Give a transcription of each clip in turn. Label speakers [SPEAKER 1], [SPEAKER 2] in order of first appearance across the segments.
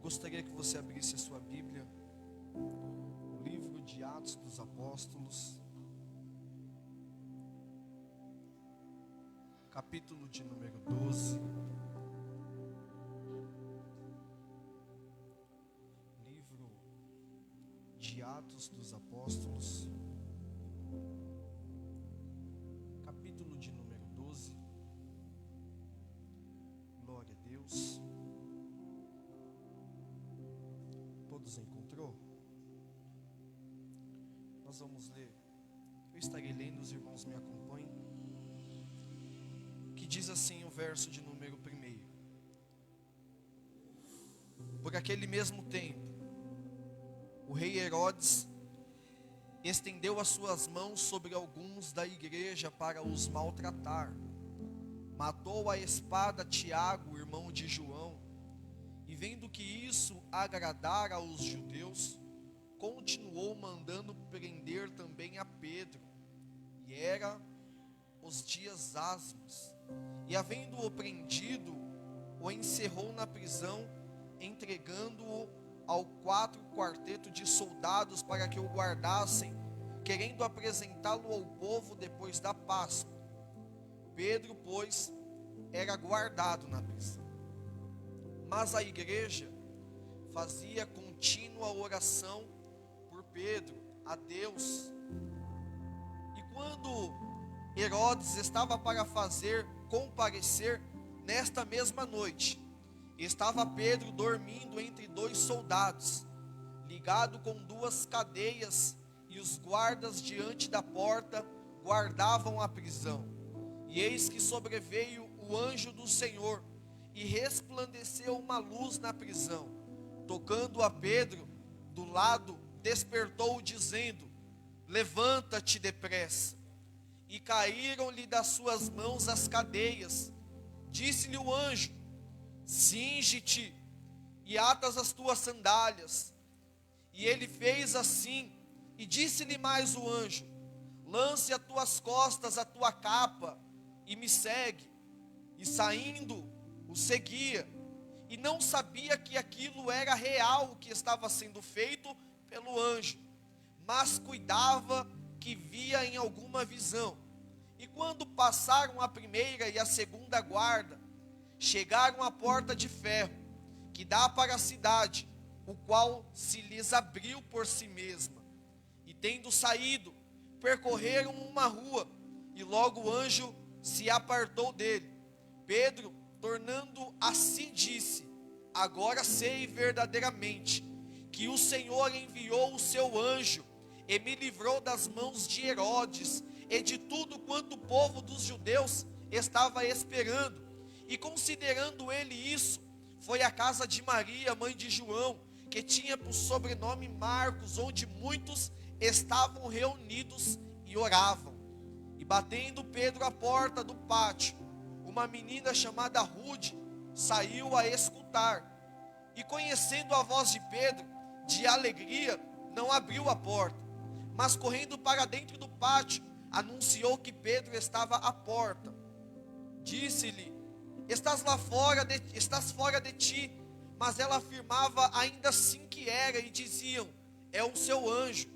[SPEAKER 1] Gostaria que você abrisse a sua Bíblia, o livro de Atos dos Apóstolos, capítulo de número 12. Livro de Atos dos Apóstolos, capítulo de número 12. Glória a Deus. Todos encontrou? Nós vamos ler. Eu estarei lendo, os irmãos me acompanhem. Que diz assim o verso de número 1. Por aquele mesmo tempo, o rei Herodes estendeu as suas mãos sobre alguns da igreja para os maltratar. Matou à espada Tiago, irmão de João, e vendo que isso agradara aos judeus, continuou mandando prender também a Pedro. E era os dias asmos. E havendo-o prendido, o encerrou na prisão, entregando-o ao quarteto de soldados para que o guardassem, querendo apresentá-lo ao povo depois da Páscoa. Pedro, pois, era guardado na prisão. Mas a igreja fazia contínua oração por Pedro a Deus. E quando Herodes estava para fazer comparecer nesta mesma noite, estava Pedro dormindo entre dois soldados, ligado com duas cadeias, e os guardas diante da porta guardavam a prisão. E eis que sobreveio o anjo do Senhor, e resplandeceu uma luz na prisão. Tocando a Pedro do lado, despertou, dizendo: levanta-te depressa. E caíram-lhe das suas mãos as cadeias. Disse-lhe o anjo: cinge-te e atas as tuas sandálias. E ele fez assim. E disse-lhe mais o anjo: lance às tuas costas a tua capa e me segue. E saindo, o seguia, e não sabia que aquilo era real, o que estava sendo feito pelo anjo, mas cuidava que via em alguma visão. E quando passaram a primeira e a segunda guarda, chegaram à porta de ferro, que dá para a cidade, o qual se lhes abriu por si mesma. E tendo saído, percorreram uma rua, e logo o anjo se apartou dele. Pedro, tornando a si, disse: agora sei verdadeiramente que o Senhor enviou o seu anjo e me livrou das mãos de Herodes e de tudo quanto o povo dos judeus estava esperando. E considerando ele isso, foi à casa de Maria, mãe de João, que tinha por sobrenome Marcos, onde muitos estavam reunidos e oravam. E batendo Pedro à porta do pátio, uma menina chamada Rude saiu a escutar, e conhecendo a voz de Pedro, de alegria, não abriu a porta, mas correndo para dentro do pátio, anunciou que Pedro estava à porta. Disse-lhe: estás fora de ti. Mas ela afirmava ainda assim que era, e diziam: é o seu anjo.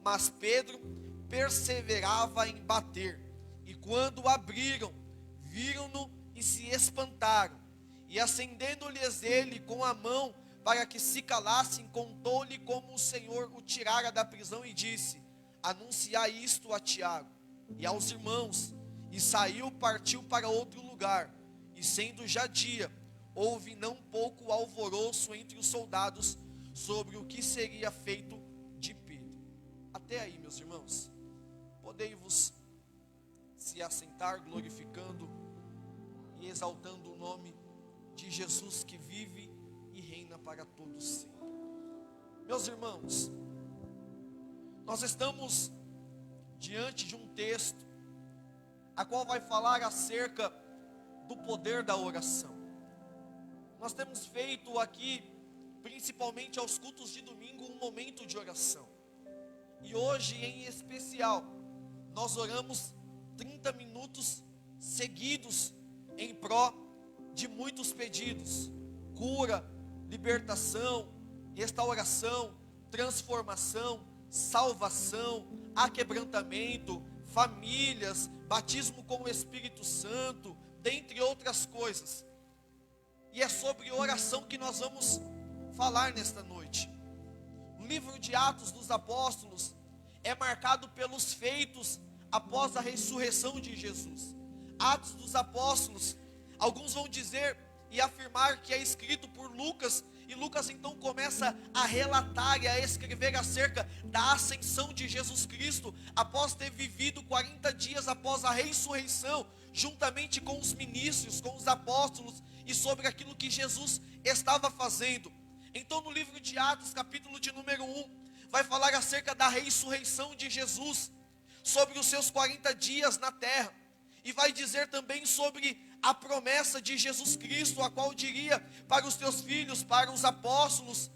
[SPEAKER 1] Mas Pedro perseverava em bater, e quando abriram, viram-no e se espantaram. E acendendo-lhes ele com a mão para que se calassem, contou-lhe como o Senhor o tirara da prisão, e disse: anunciai isto a Tiago e aos irmãos. E saiu, partiu para outro lugar. E sendo já dia, houve não pouco alvoroço entre os soldados sobre o que seria feito de Pedro. Até aí, meus irmãos, podei-vos se assentar, glorificando e exaltando o nome de Jesus, que vive e reina para todos sempre. Meus irmãos, nós estamos diante de um texto a qual vai falar acerca do poder da oração. Nós temos feito aqui, principalmente aos cultos de domingo, um momento de oração. E hoje, em especial, nós oramos 30 minutos seguidos em pró de muitos pedidos: cura, libertação, restauração, transformação, salvação, aquebrantamento, famílias, batismo com o Espírito Santo, dentre outras coisas. E é sobre oração que nós vamos falar nesta noite. O livro de Atos dos Apóstolos é marcado pelos feitos após a ressurreição de Jesus. Atos dos Apóstolos, alguns vão dizer e afirmar que é escrito por Lucas, e Lucas então começa a relatar e a escrever acerca da ascensão de Jesus Cristo, após ter vivido 40 dias após a ressurreição, juntamente com os ministros, com os apóstolos, e sobre aquilo que Jesus estava fazendo. Então no livro de Atos, capítulo de número 1, vai falar acerca da ressurreição de Jesus, sobre os seus 40 dias na terra, e vai dizer também sobre a promessa de Jesus Cristo, a qual diria para os teus filhos, para os apóstolos,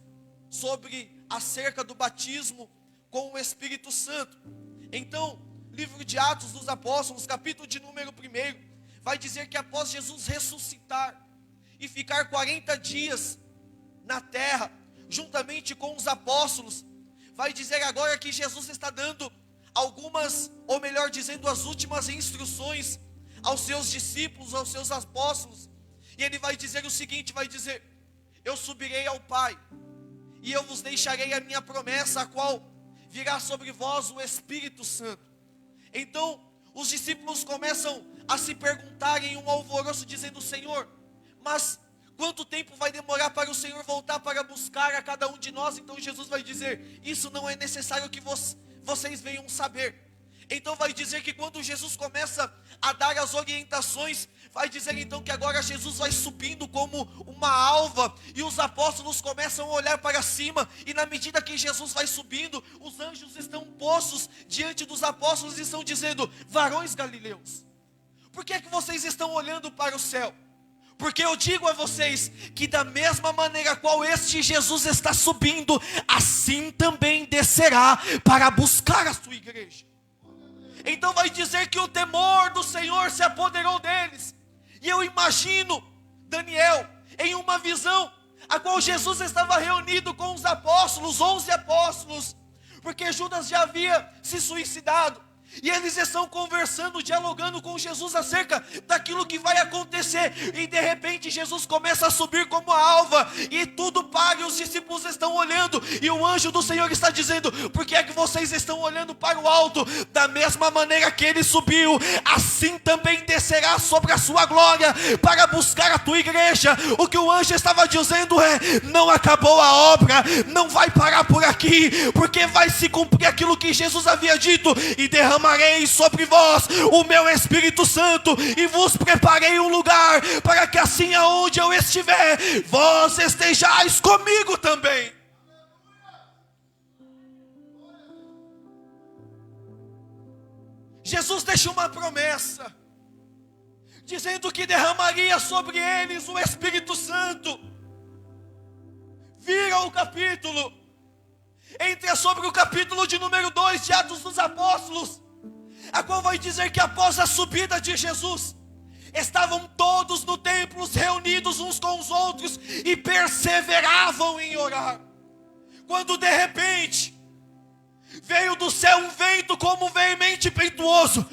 [SPEAKER 1] sobre acerca do batismo com o Espírito Santo. Então, livro de Atos dos Apóstolos, capítulo de número 1, vai dizer que após Jesus ressuscitar e ficar 40 dias na terra, juntamente com os apóstolos, vai dizer agora que Jesus está dando algumas, ou melhor dizendo, as últimas instruções aos seus discípulos, aos seus apóstolos, e ele vai dizer o seguinte, vai dizer: eu subirei ao Pai, e eu vos deixarei a minha promessa, a qual virá sobre vós o Espírito Santo. Então, os discípulos começam a se perguntar em um alvoroço, dizendo: Senhor, mas quanto tempo vai demorar para o Senhor voltar para buscar a cada um de nós? Então Jesus vai dizer: isso não é necessário que vocês venham saber. Então vai dizer que quando Jesus começa a dar as orientações, vai dizer então que agora Jesus vai subindo como uma alva, e os apóstolos começam a olhar para cima, e na medida que Jesus vai subindo, os anjos estão postos diante dos apóstolos e estão dizendo: varões galileus, por que é que vocês estão olhando para o céu? Porque eu digo a vocês que da mesma maneira qual este Jesus está subindo, assim também descerá para buscar a sua igreja. Então vai dizer que o temor do Senhor se apoderou deles. E eu imagino Daniel em uma visão, a qual Jesus estava reunido com os apóstolos, 11 apóstolos, porque Judas já havia se suicidado. E eles estão conversando, dialogando com Jesus acerca daquilo que vai acontecer. E de repente Jesus começa a subir como a alva, e tudo para, e os discípulos estão olhando, e o anjo do Senhor está dizendo: por que é que vocês estão olhando para o alto? Da mesma maneira que ele subiu, assim também descerá sobre a sua glória para buscar a tua igreja. O que o anjo estava dizendo é: não acabou a obra, não vai parar por aqui, porque vai se cumprir aquilo que Jesus havia dito: e derramarei sobre vós o meu Espírito Santo, e vos preparei um lugar, para que assim aonde eu estiver, vós estejais comigo também. Jesus deixa uma promessa, dizendo que derramaria sobre eles o Espírito Santo. Vira o capítulo, entra sobre o capítulo de número 2 de Atos dos Apóstolos, a qual vai dizer que após a subida de Jesus, estavam todos no templo reunidos uns com os outros e perseveravam em orar. Quando de repente veio do céu um vento como veemente impetuoso,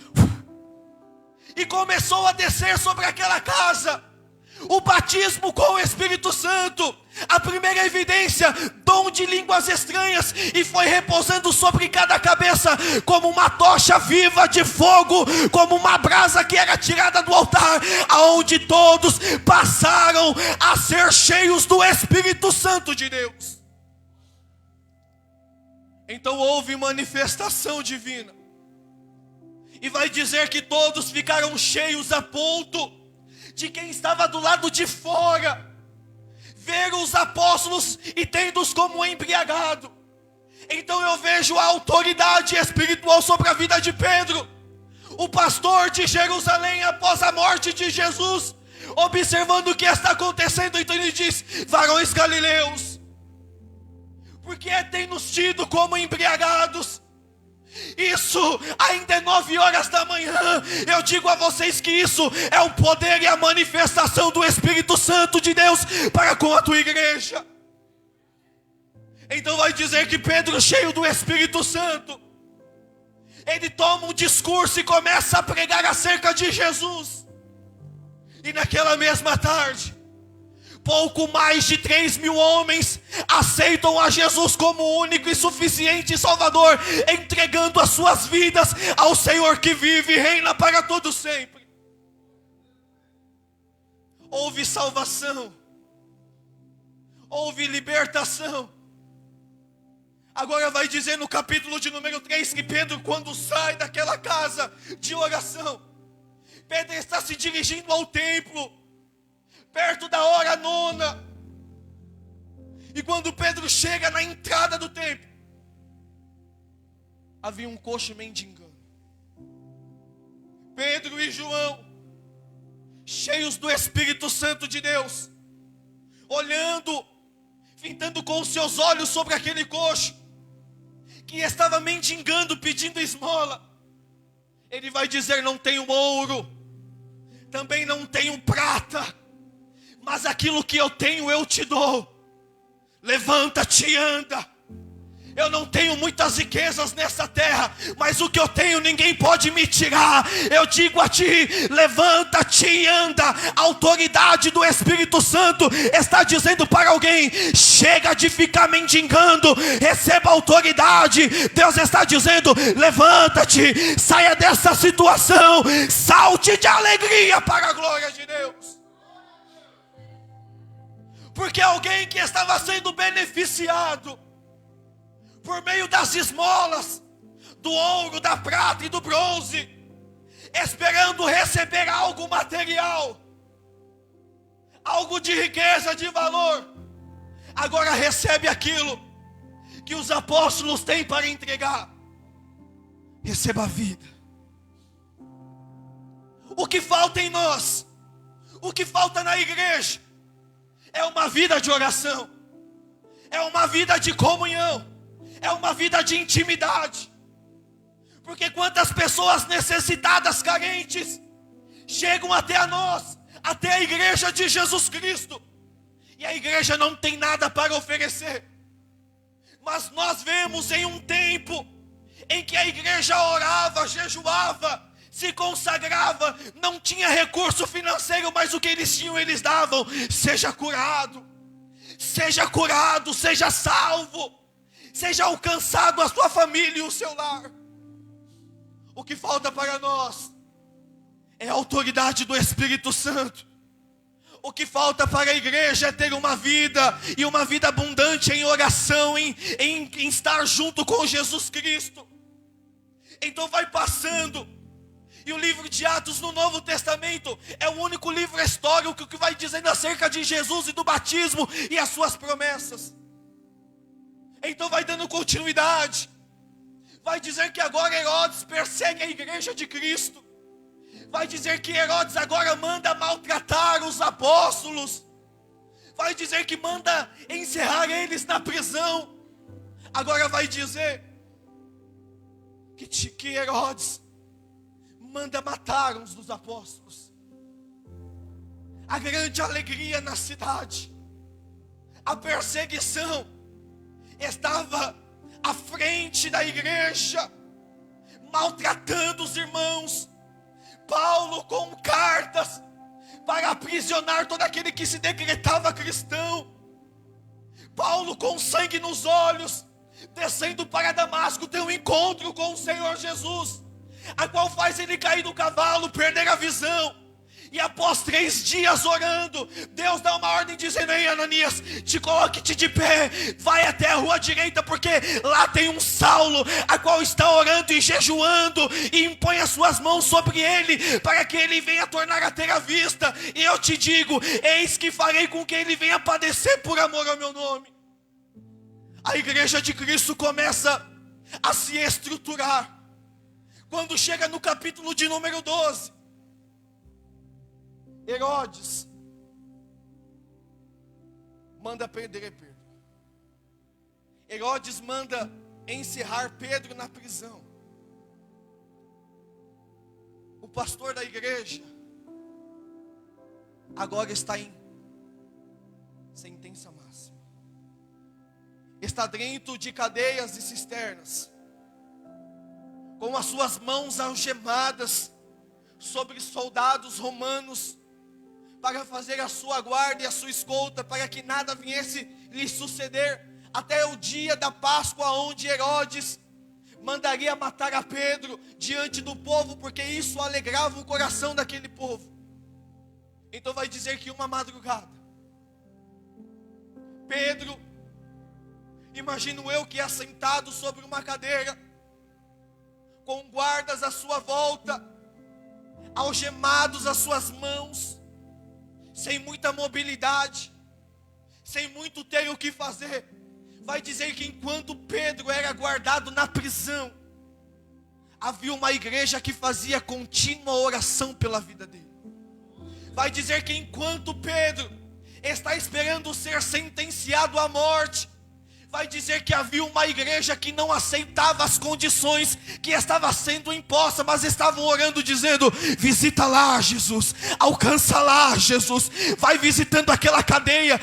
[SPEAKER 1] e começou a descer sobre aquela casa o batismo com o Espírito Santo. A primeira evidência, dom de línguas estranhas, e foi repousando sobre cada cabeça como uma tocha viva de fogo, como uma brasa que era tirada do altar, aonde todos passaram a ser cheios do Espírito Santo de Deus. Então houve manifestação divina, e vai dizer que todos ficaram cheios a ponto de quem estava do lado de fora ver os apóstolos e tendo-os como embriagado. Então eu vejo a autoridade espiritual sobre a vida de Pedro, o pastor de Jerusalém, após a morte de Jesus, observando o que está acontecendo. Então ele diz: varões galileus, por que tem-nos tido como embriagados? Isso ainda é 9 horas da manhã. Eu digo a vocês que isso é o poder e a manifestação do Espírito Santo de Deus para com a tua igreja. Então vai dizer que Pedro, cheio do Espírito Santo, ele toma um discurso e começa a pregar acerca de Jesus. E naquela mesma tarde, pouco mais de 3.000 homens aceitam a Jesus como único e suficiente Salvador, entregando as suas vidas ao Senhor que vive e reina para todo sempre. Houve salvação, houve libertação. Agora vai dizer no capítulo de número 3 que Pedro, quando sai daquela casa de oração, Pedro está se dirigindo ao templo, perto da hora nona. E quando Pedro chega na entrada do templo, havia um coxo mendigando. Pedro e João, cheios do Espírito Santo de Deus, olhando, fitando com os seus olhos sobre aquele coxo, que estava mendigando, pedindo esmola. Ele vai dizer: não tenho ouro, também não tenho prata, mas aquilo que eu tenho eu te dou. Levanta-te e anda. Eu não tenho muitas riquezas nessa terra, mas o que eu tenho ninguém pode me tirar. Eu digo a ti: levanta-te e anda. A autoridade do Espírito Santo está dizendo para alguém: chega de ficar mendigando, receba autoridade. Deus está dizendo: levanta-te, saia dessa situação, salte de alegria para a glória de Deus. Porque alguém que estava sendo beneficiado por meio das esmolas, do ouro, da prata e do bronze, esperando receber algo material, algo de riqueza, de valor, agora recebe aquilo que os apóstolos têm para entregar. Receba a vida. O que falta em nós, o que falta na igreja, é uma vida de oração, é uma vida de comunhão, é uma vida de intimidade. Porque quantas pessoas necessitadas, carentes, chegam até a nós, até a igreja de Jesus Cristo, e a igreja não tem nada para oferecer. Mas nós vemos em um tempo em que a igreja orava, jejuava, se consagrava, não tinha recurso financeiro, mas o que eles tinham eles davam. Seja curado, seja salvo, seja alcançado a sua família e o seu lar. O que falta para nós é a autoridade do Espírito Santo. O que falta para a igreja é ter uma vida, e uma vida abundante em oração, em estar junto com Jesus Cristo. Então vai passando, e o livro de Atos no Novo Testamento é o único livro histórico que vai dizendo acerca de Jesus e do batismo e as suas promessas. Então vai dando continuidade. Vai dizer que agora Herodes persegue a igreja de Cristo. Vai dizer que Herodes agora manda maltratar os apóstolos. Vai dizer que manda encerrar eles na prisão. Agora vai dizer que Herodes manda matar uns dos apóstolos. A grande alegria na cidade, a perseguição estava à frente da igreja, maltratando os irmãos. Paulo com cartas para aprisionar todo aquele que se decretava cristão. Paulo com sangue nos olhos, descendo para Damasco, ter um encontro com o Senhor Jesus, a qual faz ele cair do cavalo, perder a visão. E após 3 dias orando, Deus dá uma ordem dizendo: ei, Ananias, coloque-te de pé, vai até a rua direita, porque lá tem um Saulo, a qual está orando e jejuando, e impõe as suas mãos sobre ele, para que ele venha tornar a ter a vista. E eu te digo, eis que farei com que ele venha padecer por amor ao meu nome. A igreja de Cristo começa a se estruturar. Quando chega no capítulo de número 12, Herodes manda prender Pedro. Herodes manda encerrar Pedro na prisão. O pastor da igreja agora está em sentença máxima. está dentro de cadeias e cisternas, com as suas mãos algemadas sobre soldados romanos, para fazer a sua guarda e a sua escolta, para que nada viesse lhe suceder, até o dia da Páscoa, onde Herodes mandaria matar a Pedro diante do povo, porque isso alegrava o coração daquele povo. Então vai dizer que uma madrugada, Pedro, imagino eu que assentado sobre uma cadeira, com guardas à sua volta, algemados às suas mãos, sem muita mobilidade, sem muito ter o que fazer. Vai dizer que enquanto Pedro era guardado na prisão, havia uma igreja que fazia contínua oração pela vida dele. Vai dizer que enquanto Pedro está esperando ser sentenciado à morte, vai dizer que havia uma igreja que não aceitava as condições que estava sendo imposta, mas estavam orando dizendo: visita lá, Jesus, alcança lá, Jesus, vai visitando aquela cadeia.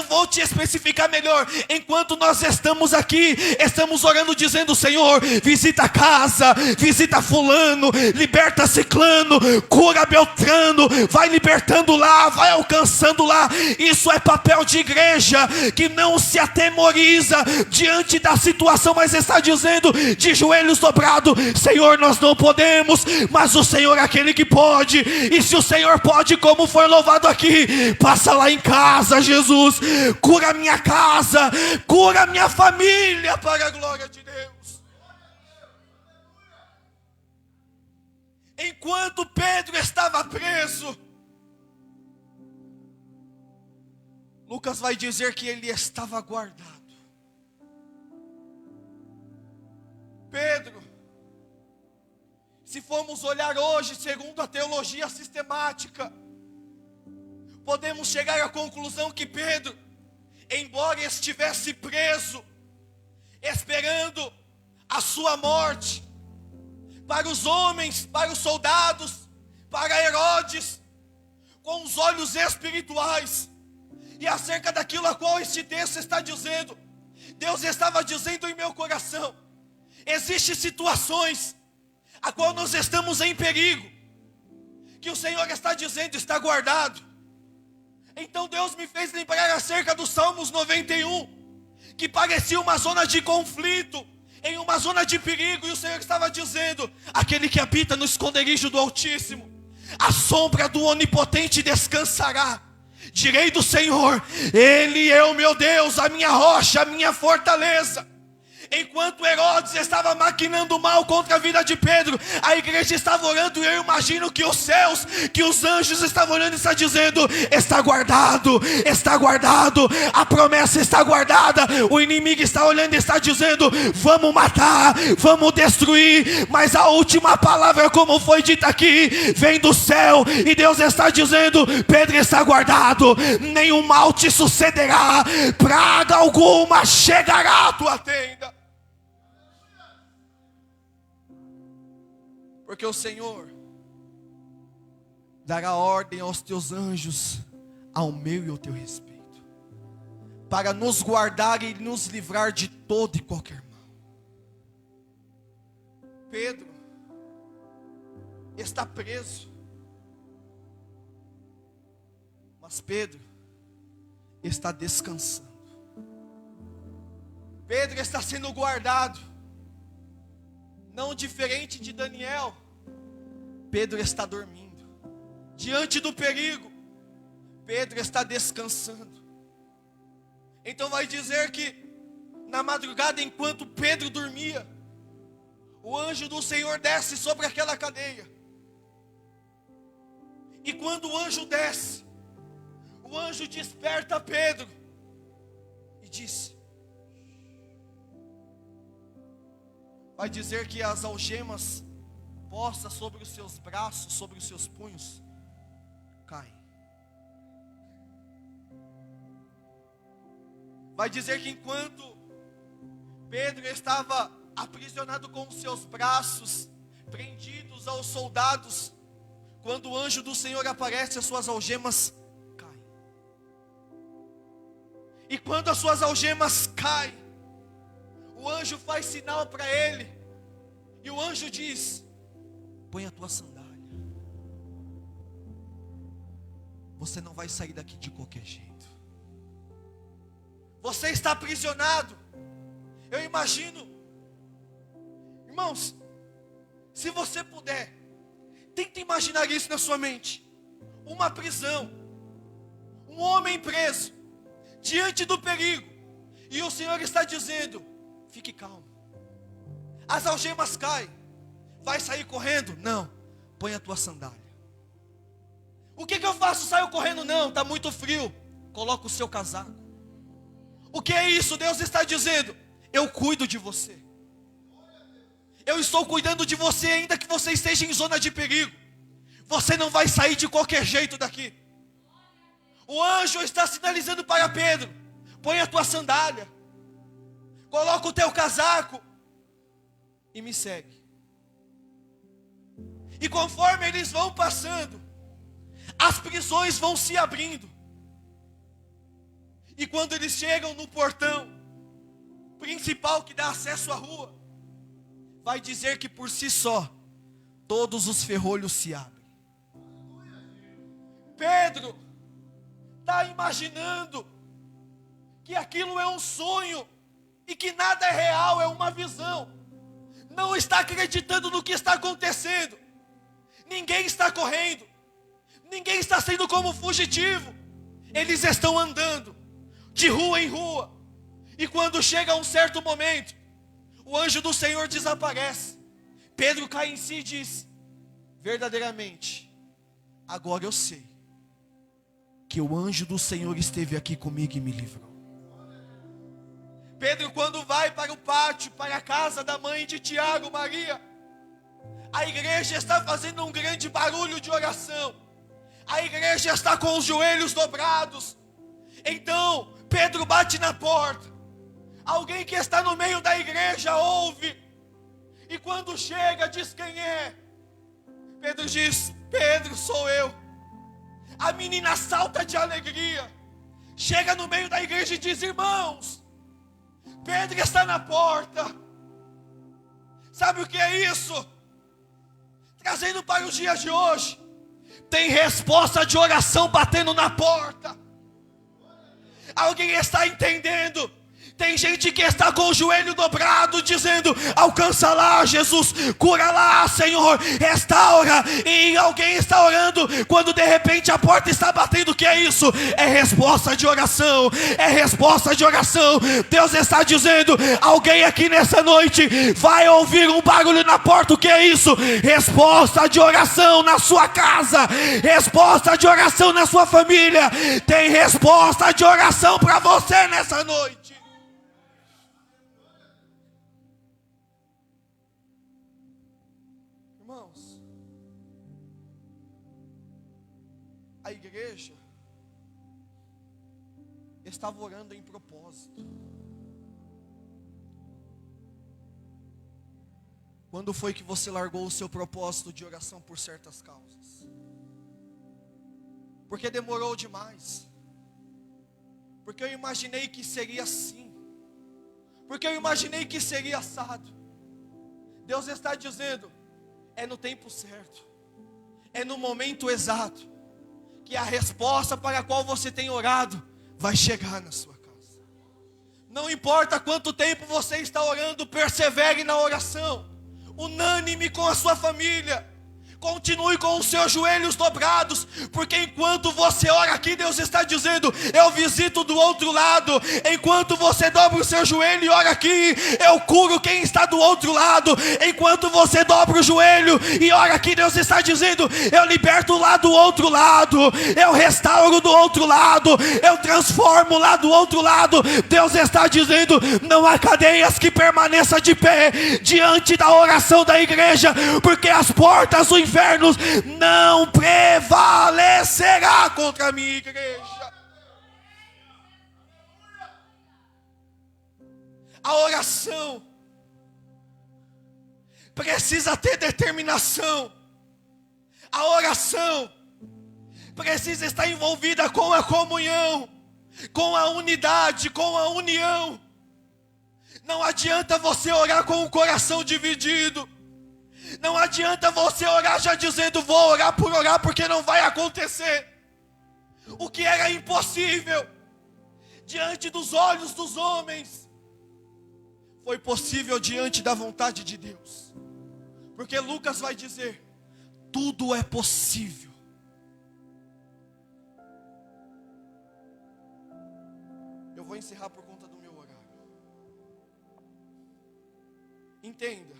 [SPEAKER 1] Vou te especificar melhor. Enquanto nós estamos aqui, estamos orando dizendo: Senhor, visita a casa, visita fulano, liberta ciclano, cura Beltrano, vai libertando lá, vai alcançando lá. Isso é papel de igreja que não se atemoriza diante da situação, mas está dizendo de joelhos dobrados: Senhor, nós não podemos, mas o Senhor é aquele que pode. E se o Senhor pode, como foi louvado aqui, passa lá em casa, Jesus, cura minha casa, cura minha família, para a glória de Deus. Enquanto Pedro estava preso, Lucas vai dizer que ele estava guardado. Pedro, se formos olhar hoje, segundo a teologia sistemática, podemos chegar à conclusão que Pedro, embora estivesse preso, esperando a sua morte, para os homens, para os soldados, para Herodes, com os olhos espirituais, e acerca daquilo a qual este texto está dizendo, Deus estava dizendo em meu coração: existem situações a qual nós estamos em perigo, que o Senhor está dizendo, está guardado. Então Deus me fez lembrar acerca dos Salmos 91, que parecia uma zona de conflito, em uma zona de perigo, e o Senhor estava dizendo: aquele que habita no esconderijo do Altíssimo, a sombra do Onipotente descansará. Direi do Senhor: Ele é o meu Deus, a minha rocha, a minha fortaleza. Enquanto Herodes estava maquinando mal contra a vida de Pedro, a igreja estava orando, e eu imagino que os céus, que os anjos estavam olhando e está dizendo: está guardado, a promessa está guardada. O inimigo está olhando e está dizendo: vamos matar, vamos destruir, mas a última palavra, como foi dita aqui, vem do céu, e Deus está dizendo: Pedro está guardado, nenhum mal te sucederá, praga alguma chegará à tua tenda. Porque o Senhor dará ordem aos teus anjos, ao meu e ao teu respeito, para nos guardar e nos livrar de toda e qualquer mal. Pedro está preso, mas Pedro está descansando. Pedro está sendo guardado. Não diferente de Daniel, Pedro está dormindo. Diante do perigo, Pedro está descansando. Então vai dizer que na madrugada, enquanto Pedro dormia, o anjo do Senhor desce sobre aquela cadeia. E quando o anjo desce, o anjo desperta Pedro e disse: vai dizer que as algemas postas sobre os seus braços, sobre os seus punhos, caem. Vai dizer que enquanto Pedro estava aprisionado com os seus braços prendidos aos soldados, quando o anjo do Senhor aparece, as suas algemas caem. E quando as suas algemas caem, anjo faz sinal para ele. E o anjo diz: põe a tua sandália. Você não vai sair daqui de qualquer jeito. Você está aprisionado. Eu imagino, irmãos, se você puder, tenta imaginar isso na sua mente. Uma prisão, um homem preso, diante do perigo, e o Senhor está dizendo: fique calmo. As algemas caem. Vai sair correndo? Não. Põe a tua sandália. O que eu faço? Saio correndo? Não, está muito frio. Coloca o seu casaco. O que é isso? Deus está dizendo: eu cuido de você. Eu estou cuidando de você, ainda que você esteja em zona de perigo. Você não vai sair de qualquer jeito daqui. O anjo está sinalizando para Pedro: põe a tua sandália, coloca o teu casaco e me segue. E conforme eles vão passando, as prisões vão se abrindo. E quando eles chegam no portão principal que dá acesso à rua, vai dizer que por si só, todos os ferrolhos se abrem. Pedro está imaginando que aquilo é um sonho e que nada é real, é uma visão. Não está acreditando no que está acontecendo. Ninguém está correndo. Ninguém está sendo como fugitivo. Eles estão andando de rua em rua. E quando chega um certo momento, o anjo do Senhor desaparece. Pedro cai em si e diz: verdadeiramente, agora eu sei que o anjo do Senhor esteve aqui comigo e me livrou. Pedro, quando vai para o pátio, para a casa da mãe de Tiago, Maria, a igreja está fazendo um grande barulho de oração. A igreja está com os joelhos dobrados. Então Pedro bate na porta. Alguém que está no meio da igreja ouve. E quando chega, diz: quem é? Pedro diz: Pedro, sou eu. A menina salta de alegria. Chega no meio da igreja e diz: irmãos, Pedro está na porta. Sabe o que é isso? Trazendo para os dias de hoje, tem resposta de oração batendo na porta. Alguém está entendendo? Tem gente que está com o joelho dobrado, dizendo: alcança lá, Jesus, cura lá, Senhor, restaura. E alguém está orando, quando de repente a porta está batendo. O que é isso? É resposta de oração. É resposta de oração. Deus está dizendo: alguém aqui nessa noite vai ouvir um barulho na porta. O que é isso? Resposta de oração na sua casa. Resposta de oração na sua família. Tem resposta de oração para você nessa noite. Irmãos, a igreja estava orando em propósito. Quando foi que você largou o seu propósito de oração por certas causas? Porque demorou demais. Porque eu imaginei que seria assim. Porque eu imaginei que seria assado. Deus está dizendo: é no tempo certo, é no momento exato, que a resposta para a qual você tem orado vai chegar na sua casa. Não importa quanto tempo você está orando, persevere na oração, unânime com a sua família. Continue com os seus joelhos dobrados, porque enquanto você ora aqui, Deus está dizendo: eu visito do outro lado. Enquanto você dobra o seu joelho e ora aqui, eu curo quem está do outro lado. Enquanto você dobra o joelho e ora aqui, Deus está dizendo: eu liberto lá do outro lado, eu restauro do outro lado, eu transformo lá do outro lado. Deus está dizendo: não há cadeias que permaneçam de pé diante da oração da igreja, porque as portas do inferno não prevalecerá contra a minha igreja. A oração precisa ter determinação. A oração precisa estar envolvida com a comunhão, com a unidade, com a união. Não adianta você orar com o coração dividido. Não adianta você orar já dizendo: vou orar por orar, porque não vai acontecer. O que era impossível diante dos olhos dos homens foi possível diante da vontade de Deus. Porque Lucas vai dizer: tudo é possível. Eu vou encerrar por conta do meu horário. Entenda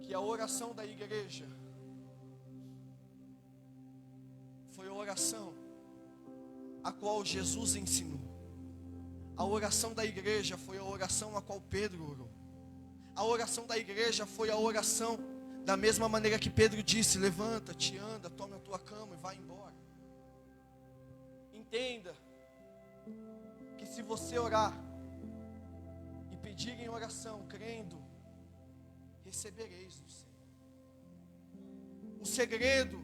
[SPEAKER 1] que a oração da igreja foi a oração a qual Jesus ensinou. A oração da igreja foi a oração a qual Pedro orou. A oração da igreja foi a oração da mesma maneira que Pedro disse: levanta-te, anda, tome a tua cama e vai embora. Entenda que se você orar e pedir em oração, crendo, recebereis do Senhor. O segredo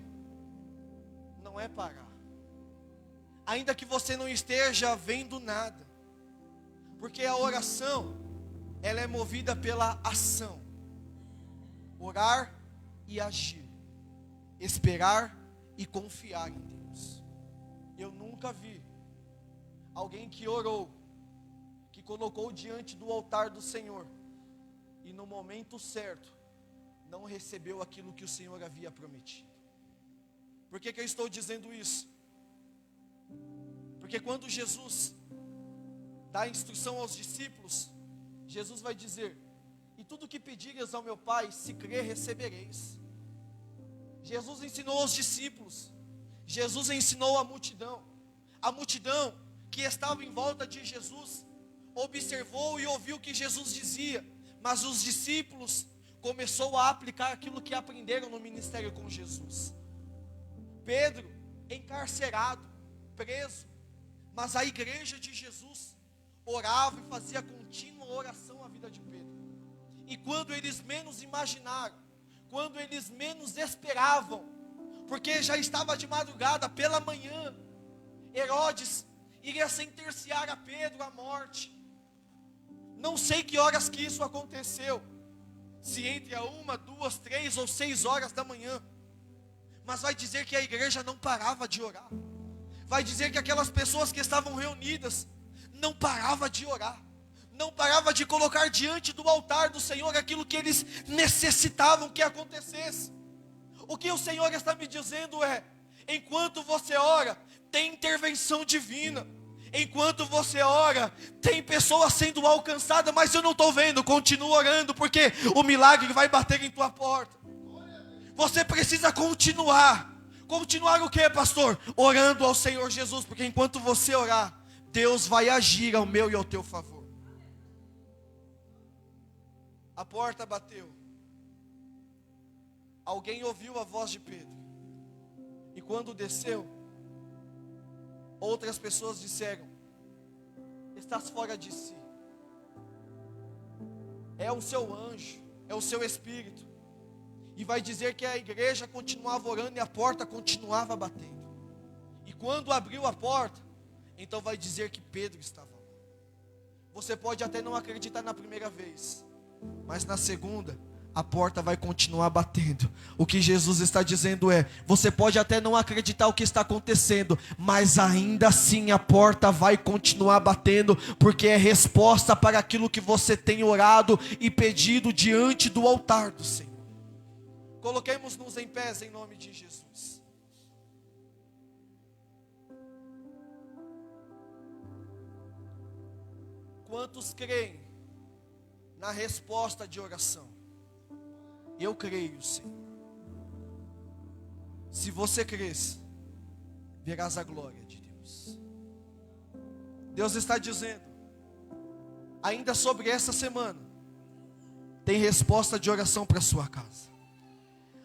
[SPEAKER 1] não é parar, ainda que você não esteja vendo nada, porque a oração, ela é movida pela ação. Orar e agir, esperar e confiar em Deus. Eu nunca vi alguém que orou, que colocou diante do altar do Senhor, e no momento certo não recebeu aquilo que o Senhor havia prometido. Por que eu estou dizendo isso? Porque quando Jesus dá instrução aos discípulos, Jesus vai dizer: e tudo que pedires ao meu Pai, se crer, recebereis. Jesus ensinou aos discípulos, Jesus ensinou a multidão que estava em volta de Jesus, observou e ouviu o que Jesus dizia, mas os discípulos começou a aplicar aquilo que aprenderam no ministério com Jesus. Pedro encarcerado, preso, mas a igreja de Jesus orava e fazia contínua oração à vida de Pedro. E quando eles menos imaginaram, quando eles menos esperavam, porque já estava de madrugada, pela manhã, Herodes iria sentenciar a Pedro à morte. Não sei que horas que isso aconteceu, se entre a 1, 2, 3 ou 6 horas da manhã, mas vai dizer que a igreja não parava de orar. Vai dizer que aquelas pessoas que estavam reunidas não paravam de orar, não parava de colocar diante do altar do Senhor aquilo que eles necessitavam que acontecesse. O que o Senhor está me dizendo é: enquanto você ora, tem intervenção divina. Enquanto você ora, tem pessoas sendo alcançadas, mas eu não estou vendo. Continua orando, porque o milagre vai bater em tua porta. Você precisa continuar. Continuar o que, pastor? Orando ao Senhor Jesus, porque enquanto você orar, Deus vai agir ao meu e ao teu favor. A porta bateu. Alguém ouviu a voz de Pedro. E quando desceu, outras pessoas disseram: estás fora de si. É o seu anjo, é o seu espírito. E vai dizer que a igreja continuava orando e a porta continuava batendo. E quando abriu a porta, então vai dizer que Pedro estava lá. Você pode até não acreditar na primeira vez, mas na segunda, a porta vai continuar batendo. O que Jesus está dizendo é: você pode até não acreditar o que está acontecendo, mas ainda assim a porta vai continuar batendo, porque é resposta para aquilo que você tem orado e pedido diante do altar do Senhor. Coloquemos-nos em pés em nome de Jesus. Quantos creem na resposta de oração? Eu creio, Senhor. Se você cres, verás a glória de Deus. Deus está dizendo, ainda sobre essa semana, tem resposta de oração para a sua casa.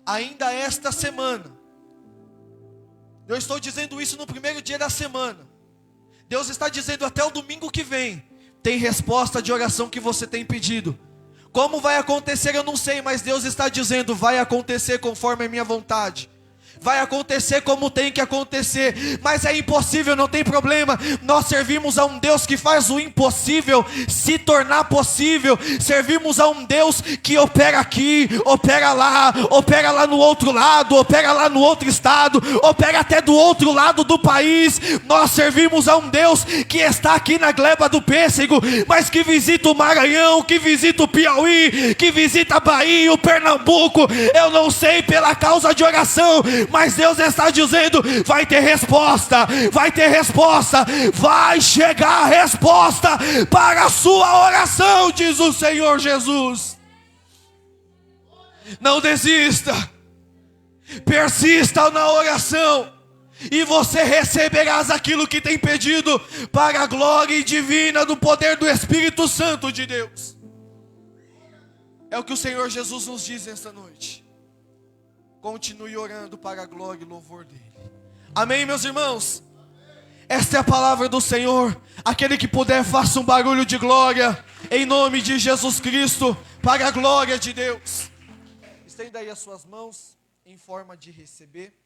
[SPEAKER 1] Ainda esta semana, eu estou dizendo isso no primeiro dia da semana. Deus está dizendo até o domingo que vem, tem resposta de oração que você tem pedido. Como vai acontecer eu não sei, mas Deus está dizendo, vai acontecer conforme a minha vontade. vai acontecer como tem que acontecer, mas é impossível, não tem problema. Nós servimos a um Deus que faz o impossível se tornar possível. Servimos a um Deus que opera aqui, opera lá no outro lado, opera lá no outro estado, opera até do outro lado do país. Nós servimos a um Deus que está aqui na gleba do pêssego, mas que visita o Maranhão, que visita o Piauí, que visita a Bahia, o Pernambuco. Eu não sei pela causa de oração, mas Deus está dizendo: vai ter resposta, vai ter resposta, vai chegar a resposta para a sua oração, diz o Senhor Jesus. Não desista, persista na oração, e você receberás aquilo que tem pedido, para a glória divina do poder do Espírito Santo de Deus. É o que o Senhor Jesus nos diz nesta noite. Continue orando para a glória e louvor dele. Amém, meus irmãos? Esta é a palavra do Senhor. Aquele que puder, faça um barulho de glória, em nome de Jesus Cristo, para a glória de Deus. Estenda aí as suas mãos, em forma de receber.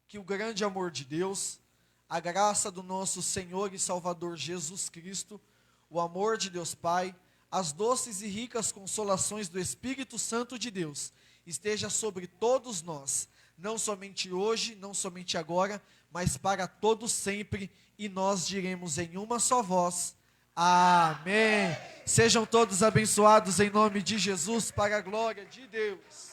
[SPEAKER 1] Que o grande amor de Deus, a graça do nosso Senhor e Salvador Jesus Cristo, o amor de Deus Pai, as doces e ricas consolações do Espírito Santo de Deus, esteja sobre todos nós, não somente hoje, não somente agora, mas para todos sempre, e nós diremos em uma só voz: amém. Sejam todos abençoados em nome de Jesus, para a glória de Deus.